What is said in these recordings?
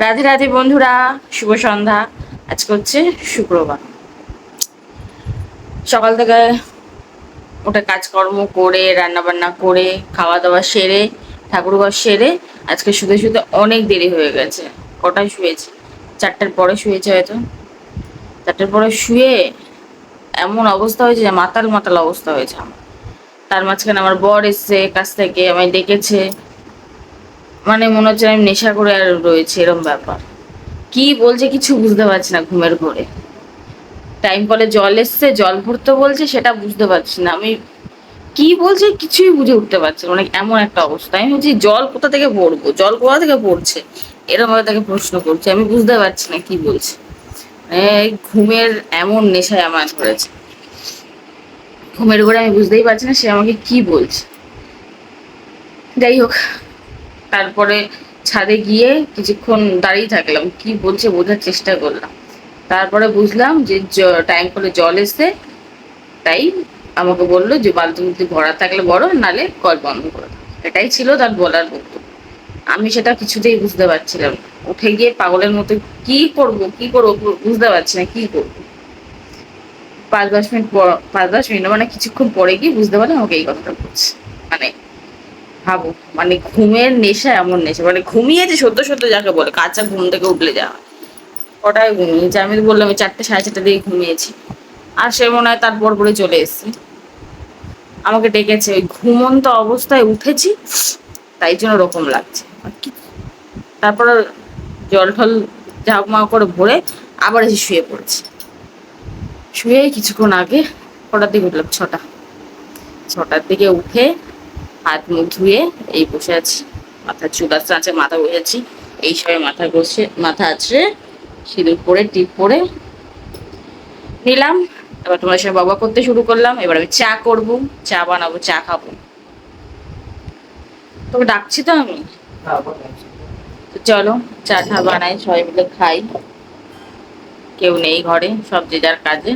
রাধে রাধে বন্ধুরা, শুভ সন্ধ্যা। আজকে হচ্ছে শুক্রবার। সকাল থেকে ওটা কাজকর্ম করে, রান্না বান্না করে, খাওয়া দাওয়া সেরে, ঠাকুরঘর সেরে আজকে শুতে শুতে অনেক দেরি হয়ে গেছে। কটায় শুয়েছি? 4টার পরে শুয়েছে হয়তো। 4টার পরে শুয়ে এমন অবস্থা হয়েছে যে মাতাল মাতাল অবস্থা হয়েছে আমার। তার মাঝখানে আমার বর এসছে কাছ থেকে, আমায় ডেকেছে। মানে মনে হচ্ছে আমি নেশা করে আর রয়েছে, এরম ব্যাপার। কি বলছে কিছু বুঝতে পারছি না ঘুমের ঘোরে। টাইম কলে জল এসছে, জল ভরতে বলছে, সেটা বুঝতে পারছি না আমি। কি বলছে কিছুই বুঝে উঠতে পারছি না। মানে এমন একটা অবস্থা, আমি বলছি জল কোথা থেকে ভরবো, জল কোথা থেকে পড়ছে, এরকম ভাবে তাকে প্রশ্ন করছে। আমি বুঝতে পারছি না কি বলছে। এই ঘুমের এমন নেশায় আমার ধরেছে, ঘুমের ঘরে আমি বুঝতেই পারছি না সে আমাকে কি বলছে। যাই হোক, তারপরে ছাদে গিয়ে কিছুক্ষণ দাঁড়িয়ে থাকলাম, কি বলছে বোঝার চেষ্টা করলাম। তারপরে বুঝলাম যে টাইম করে জল এসছে, তাই আমাকে বললো যে বালতি বুলতি ভরা থাকলে বড়, নালে কল বন্ধ করে দাও। এটাই ছিল তার বলার বক্তব্য। আমি সেটা কিছুতেই বুঝতে পারছিলাম না। উঠে গিয়ে পাগলের মতো কি করব কি করবো বুঝতে পারছি না কি করবো। 5-10 মিনিট পর, 5-10 মিনিট মানে কিছুক্ষণ পরে গিয়ে বুঝতে পারলাম আমাকে এই কথাটা বলছে। মানে ভাবো, মানে ঘুমের নেশা এমন নেশা, মানে ঘুমিয়েছে সদ্য সদ্য যাকে বলে কাঁচা ঘুম থেকে উঠলে যাওয়া। কটায় ঘুমিয়েছে? আমি তো বললাম 4টে 4:30 দিকে ঘুমিয়েছি। আর সে মনে হয় তারপর করে চলে এসছে, আমাকে ডেকেছে। ওই ঘুমন্ত অবস্থায় উঠেছি, তাই জন্য ওরকম লাগছে। তারপর জল ঠল ঝাঁকমাক করে ভরে আবার এসে শুয়ে পড়েছি। শুয়ে কিছুক্ষণ আগে, কটার দিকে উঠলাম? 6টার দিকে উঠে হাত মুখ ধুয়ে এই বসে আছি। মাথার চুল আসতে আছে, মাথা বসেছি। এই সময় মাথা বসে, মাথা আছে সিঁদুর পরে, টিপ পরে নিলাম। এবার তোমার সঙ্গে বাবা করতে শুরু করলাম। এবার আমি চা করব, চা বানাবো, চা খাবো। তোকে ডাকছি তো আমি। তো চলো চা টা বানাই, সবাই মিলে খাই। কেউ নেই ঘরে, সব যে যার কাজে।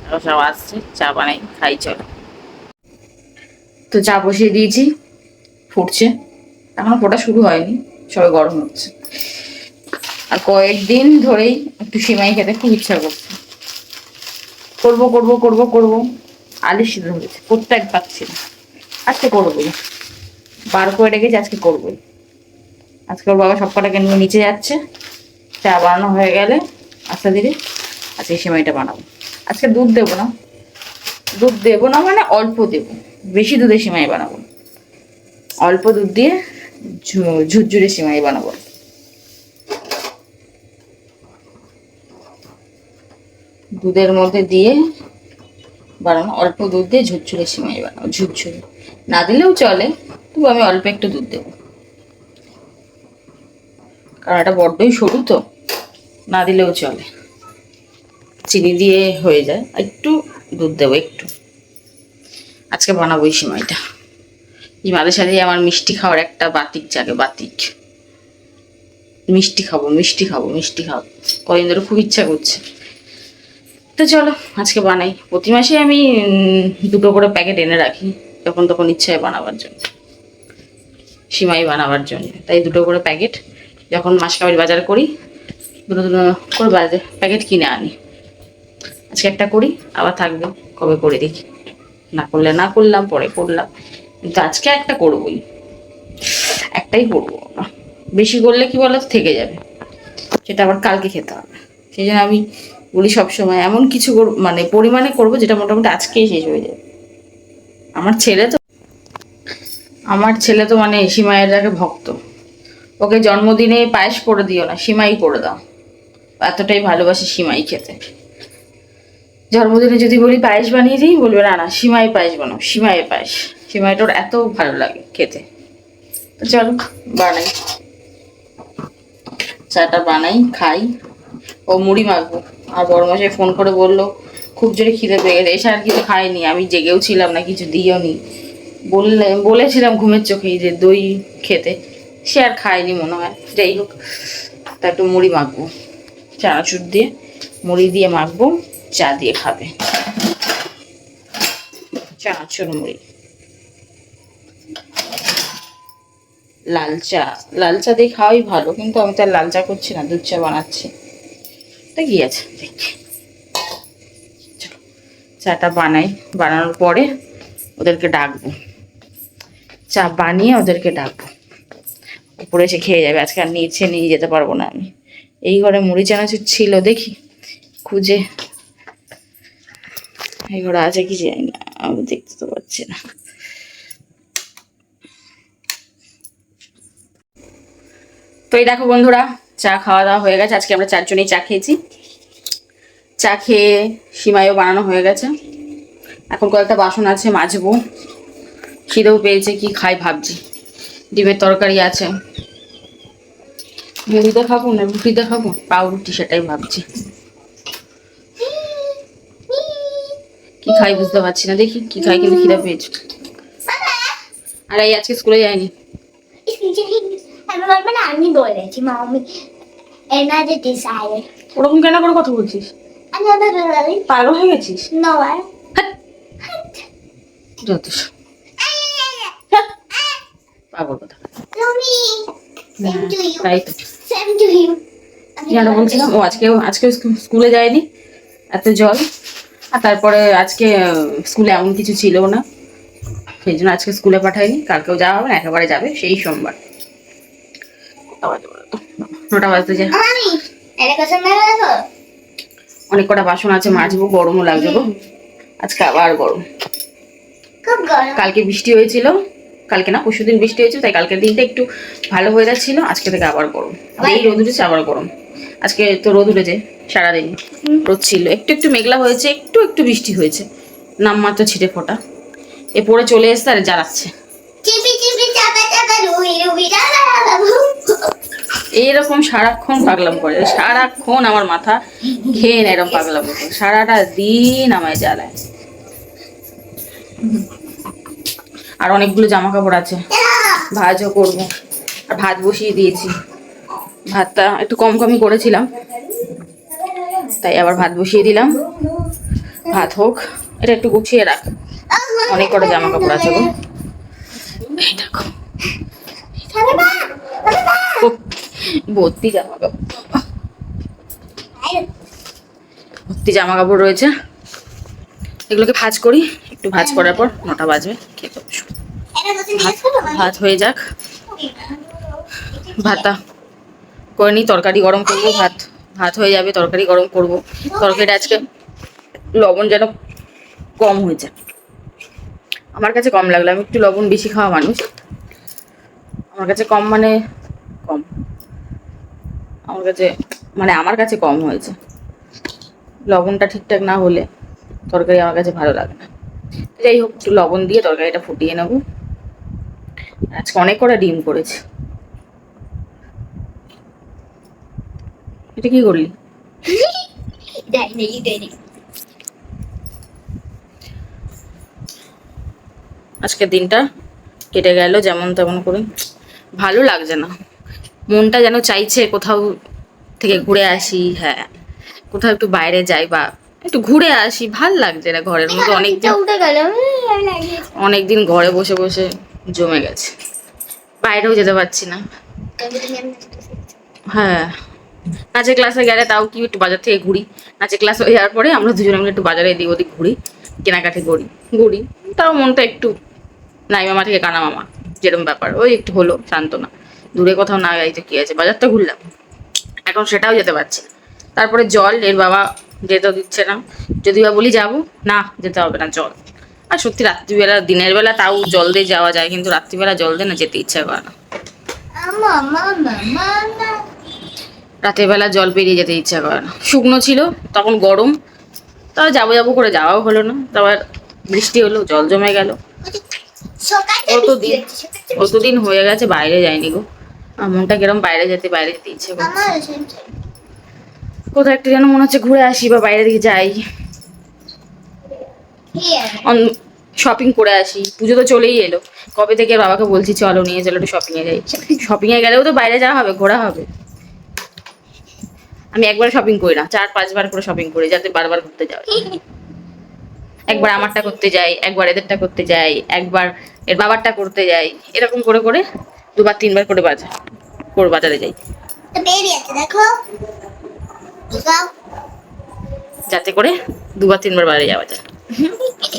ওরা সব আসছে, চা বানাই খাই চলো। তো চা বসিয়ে দিয়েছি, ফুটছে। এখনো ফোটা শুরু হয়নি, সবে গরম হচ্ছে। আর কয়েকদিন ধরেই একটু সিমাই খেতে খুব ইচ্ছা করছে। করবো করবো করবো করবো, আলু সিদ্ধ হয়েছে, করতে এক পাচ্ছি না। আজকে করবোই, বার করে রেখেছি, আজকে করবোই। আজকে ওর বাবা সব কটাকে নিয়ে নিচে যাচ্ছে। চা বানানো হয়ে গেলে আস্তে ধীরে আজকে সেমাইটা বানাবো। আজকে দুধ দেবো না, দুধ দেবো না মানে অল্প দেবো, বেশি দুধে সেমাই বানাবো। অল্প দুধ দিয়ে ঝুরঝুরে সেমাই বানাবো। দুধের মধ্যে দিয়ে বানানো, অল্প দুধ দিয়ে ঝুরঝুরে সেমাই বানাবো। ঝুরঝুরে না দিলেও চলে, তবু আমি অল্প একটু দুধ দেবো, কারণ এটা বড্ডই সরু তো, না দিলেও চলে। চিনি দিয়ে হয়ে যায়, একটু দুধ দেবো একটু। আজকে বানাবো এই সেমাইটা। এই মাঝে সাঝে আমার মিষ্টি খাওয়ার একটা বাতিক জাগে, বাতিক। মিষ্টি খাবো মিষ্টি খাবো মিষ্টি খাবো, কদিন ধরে খুব ইচ্ছা করছে। তো চলো আজকে বানাই। প্রতি মাসে আমি 2টো করে প্যাকেট এনে রাখি, যখন তখন ইচ্ছা হয় বানাবার জন্য, সিমাই বানাবার জন্য। তাই 2টো করে প্যাকেট যখন মাসকাবাড়ি বাজার করি, 2 করে বাজার প্যাকেট কিনে আনি। আজকে একটা করি, আবার থাকবে, কবে করে দেখি। না করলে না করলাম, পরে করলাম, কিন্তু আজকে একটা করবোই। একটাই করবো, বেশি করলে কি বলো থেকে যাবে, সেটা আবার কালকে খেতে হবে। সেই জন্য আমি বলি সবসময় এমন কিছু মানে পরিমাণে করবো যেটা মোটামুটি আজকেই শেষ হয়ে যাবে। আমার ছেলে তো মানে সিমাইয়ের আগে ভক্ত। ওকে জন্মদিনে পায়েস করে দিও না, সিমাই করে দাও। এতটাই ভালোবাসি সিমাই খেতে। জন্মদিনে যদি বলি পায়েস বানিয়ে দিই, বলবে না না সিমাই পায়েস বানাও, সিমাইয়ের পায়েস। সিমাইটা ওর এত ভালো লাগে খেতে। তো চলো বানাই, চাটা বানাই খাই। ও মুড়ি মাখবো। আর বড়মশাই ফোন করে বললো খুব জোরে খিদে পেয়ে গেছে। এসে আর কিছু খাইনি, আমি জেগেও ছিলাম না, কিছু দিও নি। বলেছিলাম ঘুমের চোখেই যে দই খেতে, সে আর খায়নি মনে হয়। যাই হোক, তা একটু মুড়ি মাখবো, চানাচুর দিয়ে মুড়ি দিয়ে মাখবো, চা দিয়ে খাবে। চানাচুর মুড়ি। লাল চা, লাল চা দিয়ে খাওয়াই ভালো, কিন্তু আমি তো আর লাল চা করছি না, দুধ চা বানাচ্ছি। তা কি আছে, দেখি চাটা বানাই, বানানোর পরে ওদেরকে ডাকবো, চা বানিয়ে ওদেরকে ডাকবো, উপরে এসে খেয়ে যাবে। আজকে আর নিচে নিয়ে যেতে পারবো না আমি। এই ঘরে মুড়ি চানাচুর ছিল, দেখি খুঁজে, এই ঘরে আছে কি জানি না, আমি দেখতে তো পাচ্ছি না। তো এই দেখো বন্ধুরা, চা খাওয়া দাওয়া হয়ে গেছে। আজকে আমরা 4 জনেই চা খেয়েছি। চা খেয়ে সিমাইও বানানো হয়ে গেছে। এখন কয়েকটা বাসন আছে মাজবো। খিদেও পেয়েছে, কি খাই ভাবছি। ডিমের তরকারি আছে, মুড়িতে খাবো না রুটিতে খাবো, পাউরুটি, সেটাই ভাবছি কি খাই বুঝতে পারছি না। দেখি কি খাই, কিন্তু খিদে পেয়েছে। আর এই আজকে স্কুলে যায়নি। আমি বলেছি মামি এনাদের ডিসাইড। ওরকম কেন করে কথা বলছিস? পাগল হয়ে গেছিস? যত পাগল কথা। তাই তো জানো, বলছিলাম ও আজকেও স্কুলে যায়নি, এত জল। আর তারপরে আজকে স্কুলে এমন কিছু ছিল না, সেই জন্য আজকে স্কুলে পাঠায়নি। কালকেও যাওয়া হবে না, একেবারে যাবে সেই সোমবার। 9টা বাজতে যায়। অনেক কটা বাসন আছে মাজবো, গরমও লাগবে গো আজকে, আবার গরম। কালকে বৃষ্টি হয়েছিল, কালকে না পরশুদিন বৃষ্টি হয়েছিল, তাই কালকের দিনটা একটু ভালো হয়ে যাচ্ছিল। আজকে থেকে আবার গরম, এই রোদ উঠেছে আবার গরম। আজকে তো রোদ উঠেছে সারাদিন, রোদ ছিল, একটু একটু মেঘলা হয়েছে, একটু একটু বৃষ্টি হয়েছে, নামমাত্র ছিটে ফোঁটা। এ পরে চলে এসছে আর জ্বালাচ্ছে। এইরকম সারাক্ষণ পাগলাম করে, সারাক্ষণ আমার মাথা খেয়ে না, এরকম পাগলাম করে সারাটা দিন আমায় জ্বালায়। আর অনেকগুলো জামা কাপড় আছে, ভাজও করবো। আর ভাত বসিয়ে দিয়েছি, ভাতটা একটু কম কমই করেছিলাম, তাই আবার ভাত বসিয়ে দিলাম। ভাত হোক, এটা একটু গুছিয়ে রাখ, অনেক কটা জামা কাপড় আছে গো। এই দেখো ভর্তি জামা কাপড়, ভর্তি জামা কাপড় রয়েছে। এগুলোকে ভাজ করি, একটু ভাজ করার পর 9টা বাজবে, খেতে বসবো। ভাত হয়ে যাক, ভাতটা করে নিই, তরকারি গরম করবো। ভাত হয়ে যাবে, তরকারি গরম করব। তরকারিটা আজকে লবণ যেন কম হয়েছে, আমার কাছে কম লাগলো। আমি একটু লবণ বেশি খাওয়া মানুষ, আমার কাছে কম মানে কম, আমার কাছে কম হয়েছে। লবণটা ঠিকঠাক না হলে তরকারি আমার কাছে ভালো লাগে না। যাই হোক, একটু লবণ দিয়ে তরকারিটা ফুটিয়ে নেব। আজকে অনেক কটা ডিম করেছি। এটা কি করলি? আজকের দিনটা কেটে গেল যেমন তেমন করে, ভালো লাগছে না, মনটা যেন চাইছে কোথাও থেকে ঘুরে আসি। হ্যাঁ, কোথাও একটু বাইরে যাই বা একটু ঘুরে আসি, ভাল লাগছে না ঘরের মধ্যে। অনেকদিন ঘরে বসে বসে জমে গেছে, বাইরেও যেতে পারছি না। হ্যাঁ, নাচের ক্লাসে গেলে তাও কি একটু বাজার থেকে ঘুরি, নাচের ক্লাস হয়ে যাওয়ার পরে আমরা দুজনে মিলে একটু বাজারে এদিক ওদিক ঘুরি, কেনাকাটি ঘুরি, তাও মনটা একটু নাই মামা থেকে কানা মামা যেরকম ব্যাপার, ওই একটু হলো সান্ত্বনা। দূরে কোথাও না যাইতে কি আছে, বাজারটা ঘুরলাম, এখন সেটাও যেতে পারছি না। তারপরে জল, এর বাবা যেতেও দিচ্ছে না, যদি বা বলি যাবো, না যেতে হবে না, জল। আর সত্যি রাত্রিবেলা, দিনের বেলা তাও জল দিয়ে যাওয়া যায়, কিন্তু রাত্রিবেলা জল দিয়ে না যেতে ইচ্ছা করে না। রাতের বেলা জল পেরিয়ে যেতে ইচ্ছা করে না। শুকনো ছিল তখন, গরম, তাও যাবো করে যাওয়াও হলো না। তারপর বৃষ্টি হলো, জল জমে গেল। কতদিন হয়ে গেছে বাইরে যায়নি গো, মনটা কিরম বাইরে যেতে ইচ্ছে করছে। কোথাও একটা যেন মনে হচ্ছে ঘুরে আসি বা বাইরে দিকে যাই, শপিং করে আসি। পুজো তো চলেই এলো, কবে থেকে বাবাকে বলছি চলো নিয়ে চলো একটু শপিং এ যাই। শপিং এ গেলেও তো বাইরে যাওয়া হবে, ঘোরা হবে। আমি একবার শপিং করি না, 4-5 বার করে শপিং করি, যাতে বারবার ঘুরতে যাওয়া। একবার আমারটা করতে যাই, একবার এদেরটা করতে যাই, একবার এর বাবারটা করতে যাই, এরকম করে করে দুবার তিনবার করে বাজারে যাই, তো বেরিয়ে আছে দেখো দেখাও। যাতে করে দুবার তিনবার বাজারে যাওয়া যায়।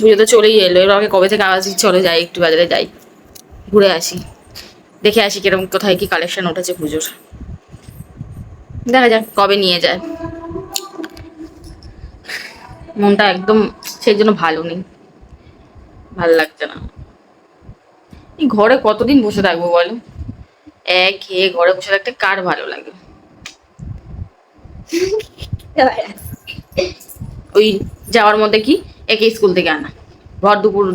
পুজো তো চলেই এলো, এবার আমাকে কবে থেকে আওয়াজ চলে যাই একটু বাজারে যাই, ঘুরে আসি, দেখে আসি কিরকম কোথায় কি কালেকশন উঠেছে পুজোর। দেখা যাক কবে নিয়ে যায়। মনটা একদম সেই জন্য ভালো নেই, ভাল লাগছে না। এই ঘরে কতদিন বসে থাকবো বলো, খেয়ে ঘরে বসে থাকতে কার ভালো লাগে? ওই যাওয়ার মধ্যে কি একে স্কুল থেকে আনা,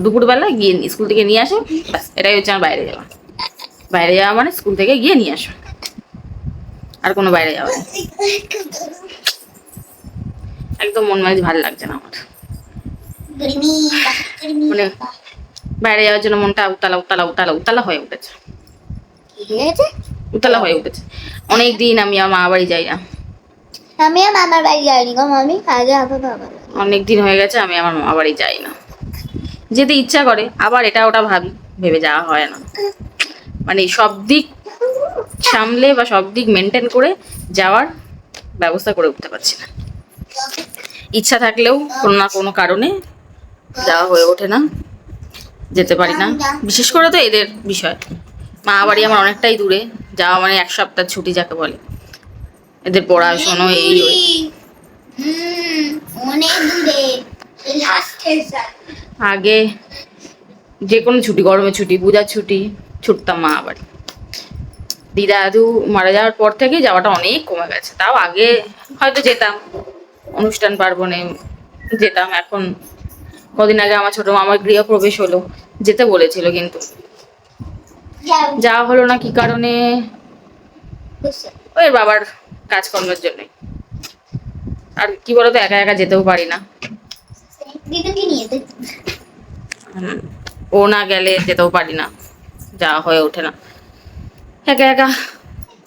দুপুরবেলা গিয়ে স্কুল থেকে নিয়ে আসো, ব্যাস এটাই হচ্ছে আমার বাইরে যাওয়া। বাইরে যাওয়া মানে স্কুল থেকে গিয়ে নিয়ে আসো, আর কোনো বাইরে যাওয়া নেই। একদম মন মাঝে ভালো লাগছে না আমার, মানে বাইরে যাওয়ার জন্য মনটা উতলা উতলা উতলা উতলা হয়ে উঠেছে, উতলা হয়ে উঠেছে। অনেক দিন আমি আমার মা বাড়ি যাই না, আমিও মামার বাড়ি যাইনি গো মামি, আগে আবার বাবা অনেক দিন হয়ে গেছে আমি আমার মা বাড়ি যাই না। যেতে ইচ্ছা করে, আবার এটা ওটা ভেবে যাওয়া হয় না। মানে সব দিক সামলে বা সব দিক মেনটেন করে যাওয়ার ব্যবস্থা করে উঠতে পারছি না। ইচ্ছা থাকলেও কোনো না কোনো কারণে যাওয়া হয়ে ওঠে না, যেতে পারি না। বিশেষ করে তো এদের বিষয়, মা বাড়ি আমার অনেকটাই দূরে, যাওয়া মানে 1 সপ্তাহ ছুটি যাকে বলে। এদের পড়াশোনা এই ওই। অনেক দূরে আগে যে কোনো ছুটি, গরমের ছুটি, পূজার ছুটি, ছুটতাম মা বাড়ি। দিদা দাদু মারা যাওয়ার পর থেকে যাওয়াটা অনেক কমে গেছে। তাও আগে হয়তো যেতাম, অনুষ্ঠান পার্বণে যেতাম। এখন কদিন আগে আমার ছোট মামার গৃহপ্রবেশ হলো, যেতে বলেছিল কিন্তু যাওয়া হলো না। কি কারণে? ওই বাবার কাজকর্মের জন্যই। আর কি বলতো, একা একা যেতেও পারি না, দিদিকে নিয়ে ও না গেলে যেতেও পারি না, যাওয়া হয়ে ওঠে না। একা একা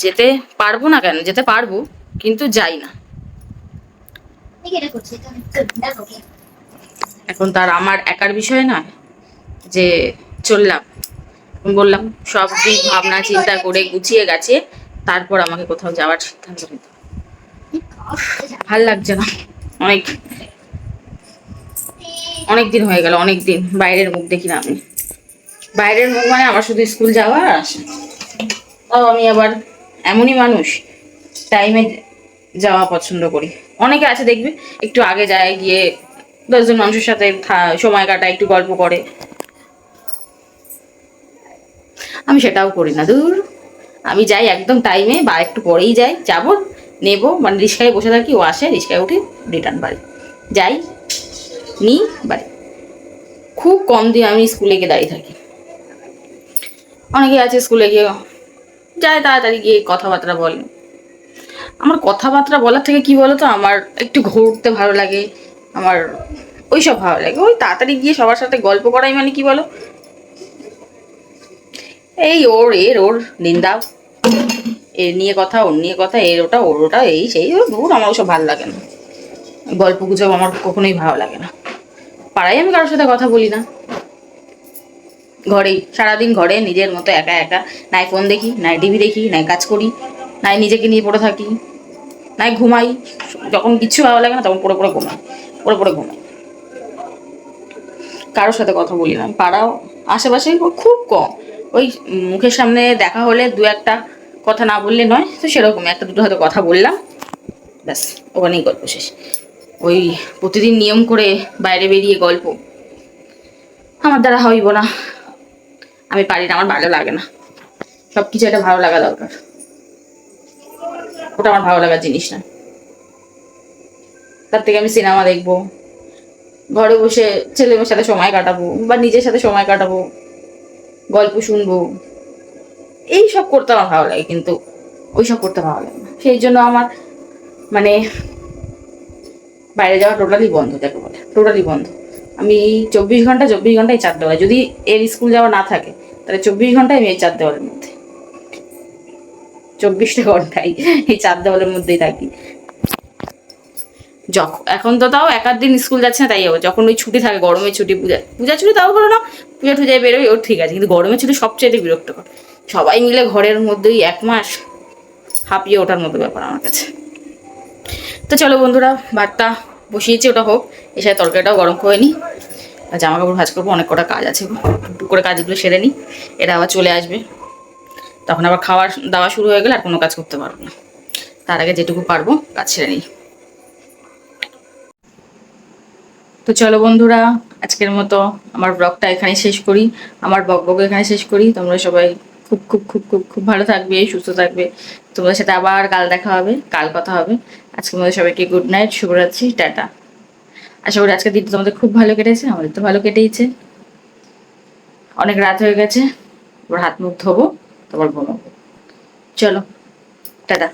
যেতে পারবো না কেন, যেতে পারবো কিন্তু যাই না। এখন তার আমার একার বিষয় নয় যে চললাম, বললাম সব দিক ভাবনা চিন্তা করে গুছিয়ে গেছে তারপর আমাকে কোথাও যাওয়ার সিদ্ধান্ত নিতে। ভাল লাগছে না, অনেক দিন হয়ে গেল, অনেক দিন বাইরের মুখ দেখি না আমি। বাইরের মুখ মানে আমার শুধু স্কুল যাওয়া আর আসা। তাও আমি আবার এমনই মানুষ, টাইমে যাওয়া পছন্দ করি। অনেকে আছে দেখবে একটু আগে যায়, গিয়ে 10 জন মানুষের সাথে সময় কাটায়, একটু গল্প করে। আমি সেটাও করি না, দূর। আমি যাই একদম টাইমে, বা একটু পরেই যাই, যাবো নেবো, মানে রিক্সায় বসে থাকি, ও আসে, রিক্সায় উঠে রিটার্ন বাড়ি যাই, নিই বাড়ি। খুব কম দিন আমি স্কুলে গিয়ে দাঁড়িয়ে থাকি। অনেকে আছে স্কুলে গিয়ে যায় তাড়াতাড়ি গিয়ে কথাবার্তা বলে। আমার কথাবার্তা বলার থেকে কি বলতো, আমার একটু ঘুরতে ভালো লাগে, আমার ওইসব ভালো লাগে। ওই তাড়াতাড়ি গিয়ে সবার সাথে গল্প করাই মানে কি বলো, এই ওর নিন্দা, এর নিয়ে কথা, ওর নিয়ে কথা, এর ওটা ওর ওটা, এই সেই দূর। আমার ওসব ভালো লাগে না, গল্প গুজব আমার কখনোই ভালো লাগে না। পাড়ায় আমি কারোর সাথে কথা বলি না, ঘরেই সারাদিন, ঘরে নিজের মতো একা একা, নাই ফোন দেখি, নাই টিভি দেখি, নাই কাজ করি, নাই নিজেকে নিয়ে পড়ে থাকি, নাই ঘুমাই। যখন কিচ্ছু ভালো লাগে না তখন পড়ে ঘুমাই। কারোর সাথে কথা বলি না। পাড়াও আশেপাশে খুব কম, ওই মুখের সামনে দেখা হলে 2-1টা কথা না বললে নয়, তো সেরকম 1-2 হয়তো কথা বললাম, ব্যাস ওখানেই গল্প শেষ। ওই প্রতিদিন নিয়ম করে বাইরে বেরিয়ে গল্প আমার দ্বারা হইব না, আমি পারি না, আমার ভালো লাগে না। সবকিছু একটা ভালো লাগা দরকার, ওটা আমার ভালো লাগার জিনিস না। তার থেকে আমি সিনেমা দেখবো, ঘরে বসে ছেলেমেয়ের সাথে সময় কাটাবো, বা নিজের সাথে সময় কাটাবো, গল্প শুনবো, এই সব করতে আমার ভালো লাগে। কিন্তু ওইসব করতে ভালো লাগে না, সেই জন্য আমার মানে বাইরে যাওয়া টোটালি বন্ধ, যাকে বলে টোটালি বন্ধ। আমি 24 ঘন্টায় 4 দেওয়ালে, যদি এর স্কুল যাওয়া না থাকে তাহলে 24 ঘন্টায় আমি এই 4 দেওয়ালের মধ্যে, 24টা ঘন্টায় এই 4 দেওয়ালের মধ্যেই থাকি। এখন তো তাও 1-8 দিন স্কুল যাচ্ছে না, তাই হবে। যখন ওই ছুটি থাকে, গরমের ছুটি, পূজা ছুটি, তাও হলো না, পূজা টুজায় বেরোই, ওর ঠিক আছে। কিন্তু গরমের ছুটি সবচেয়ে বিরক্তকর। সবাই মিলে ঘরের মধ্যেই 1 মাস হাঁপিয়ে ওঠার মতো ব্যাপার আমার কাছে। তো চলো বন্ধুরা, ভাতটা বসিয়েছি, ওটা হোক, এসে তরকারিটাও গরম করে নিই। জামা কাপড় ভাঁজ করবো, অনেক কটা কাজ আছে, টুক করে কাজগুলো সেরে নিই। এরা আবার চলে আসবে, তখন আবার খাওয়ার দাওয়া শুরু হয়ে গেলে আর কোনো কাজ করতে পারবো না। তার আগে যেটুকু পারবো কাজ সেরে নিই। তো চলো বন্ধুরা, আজকের মতো আমার ব্লগটা এখানেই শেষ করি, আমার বকবক এখানে শেষ করি। তোমরা সবাই খুব খুব খুব খুব খুব ভালো থাকবে, সুস্থ থাকবে। তোমাদের সাথে আবার কাল দেখা হবে, কাল কথা হবে। আজকের মধ্যে সবাইকে গুড নাইট, শুভরাত্রি, টাটা। আশা করি আজকের দিনটা তোমাদের খুব ভালো কেটেছে, আমাদের তো ভালো কেটেইছে। অনেক রাত হয়ে গেছে, এবার হাত মুখ ধোবো, তারপর ঘুমাবো। চলো, টাটা।